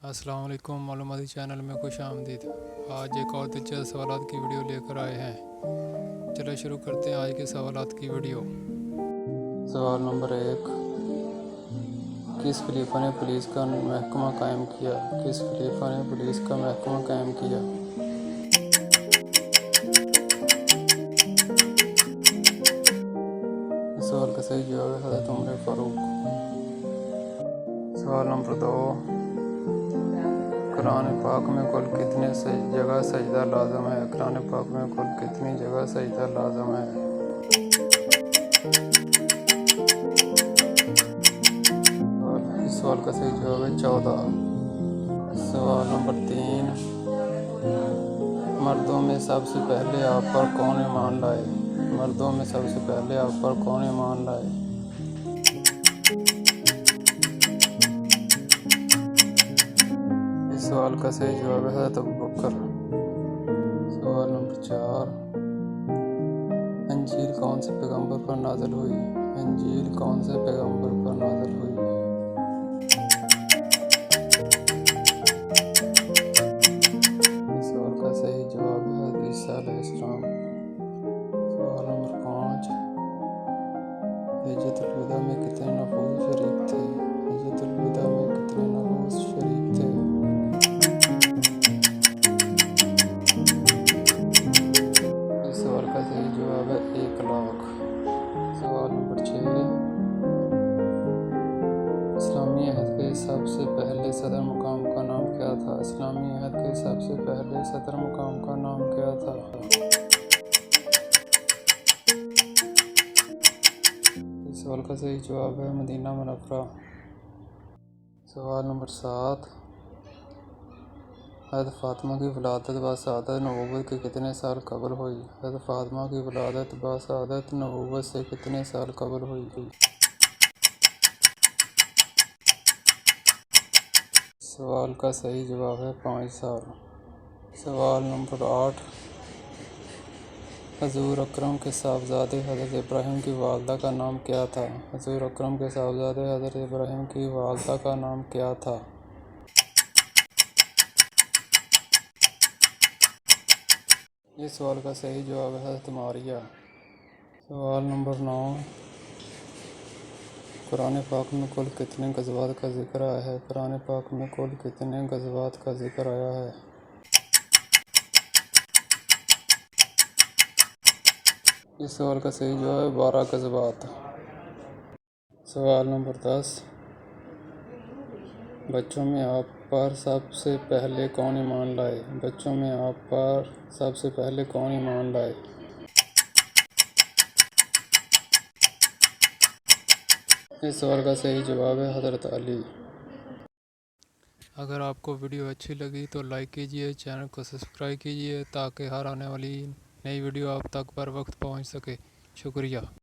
السلام علیکم، معلوماتی چینل میں خوش آمدید۔ آج ایک اور دلچسپ سوالات کی ویڈیو لے کر آئے ہیں۔ چلو شروع کرتے ہیں آج کے سوالات کی ویڈیو۔ سوال نمبر 1، کس خلیفہ نے پولیس کا محکمہ قائم کیا؟ کس خلیفہ نے پولیس کا محکمہ قائم کیا؟ اس سوال کا صحیح جواب ہے حضرت عمر فاروق۔ سوال نمبر 2، قرآن پاک میں کل کتنے جگہ سجدہ لازم ہے؟ قرآن پاک میں کل کتنی جگہ سجدہ لازم ہے؟ اس سوال کا صحیح جواب ہے 14۔ سوال نمبر 3، مردوں میں سب سے پہلے آپ پر کون ایمان لائے؟ مردوں میں سب سے پہلے آپ پر کون ایمان لائے؟ اس سوال کا صحیح جواب ہے حضرت ابوبکر۔ سوال نمبر 4، انجیل کون سے پیغمبر پر نازل ہوئی؟ انجیل کون سے پیغمبر پر نازل ہوئی؟ اس سوال کا صحیح جواب ہے حضرت عیسیٰ علیہ السلام۔ سوال نمبر 5، حجۃ الوداع میں کتنے نفوس شریک تھے؟ حجۃ الوداع میں کتنے نفوس شریک تھے؟ اس سوال کا صحیح جواب ہے 1,00,000۔ سوال نمبر 6، اسلامی عہد کے سب سے پہلے صدر مقام کا نام کیا تھا؟ اسلامی عہد کے سب سے پہلے صدر مقام کا نام کیا تھا؟ اس سوال کا صحیح جواب ہے مدینہ منورہ۔ سوال نمبر 7، حضرت فاطمہ کی ولادت بسعادت نبوت کے کتنے سال قبل ہوئی؟ حضرت فاطمہ کی ولادت بسعادت نبوت سے کتنے سال قبل ہوئی؟ سوال کا صحیح جواب ہے 5 سال۔ سوال نمبر 8، حضور اکرم کے صاحبزادے حضرت ابراہیم کی والدہ کا نام کیا تھا؟ حضور اکرم کے صاحبزادے حضرت ابراہیم کی والدہ کا نام کیا تھا؟ اس سوال کا صحیح جواب ہے حضرت ماریہ۔ سوال نمبر 9، قرآن پاک میں کل کتنے غزوات کا ذکر آیا ہے؟ قرآن پاک میں کل کتنے غزوات کا ذکر آیا ہے؟ اس سوال کا صحیح جواب ہے 12 غزوات۔ سوال نمبر 10، بچوں میں آپ پر سب سے پہلے کون ایمان لائے؟ بچوں میں آپ پر سب سے پہلے کون ایمان لائے؟ اس سوال کا صحیح جواب ہے حضرت علی۔ اگر آپ کو ویڈیو اچھی لگی تو لائک کیجیے، چینل کو سبسکرائب کیجیے تاکہ ہر آنے والی نئی ویڈیو آپ تک بر وقت پہنچ سکے۔ شکریہ۔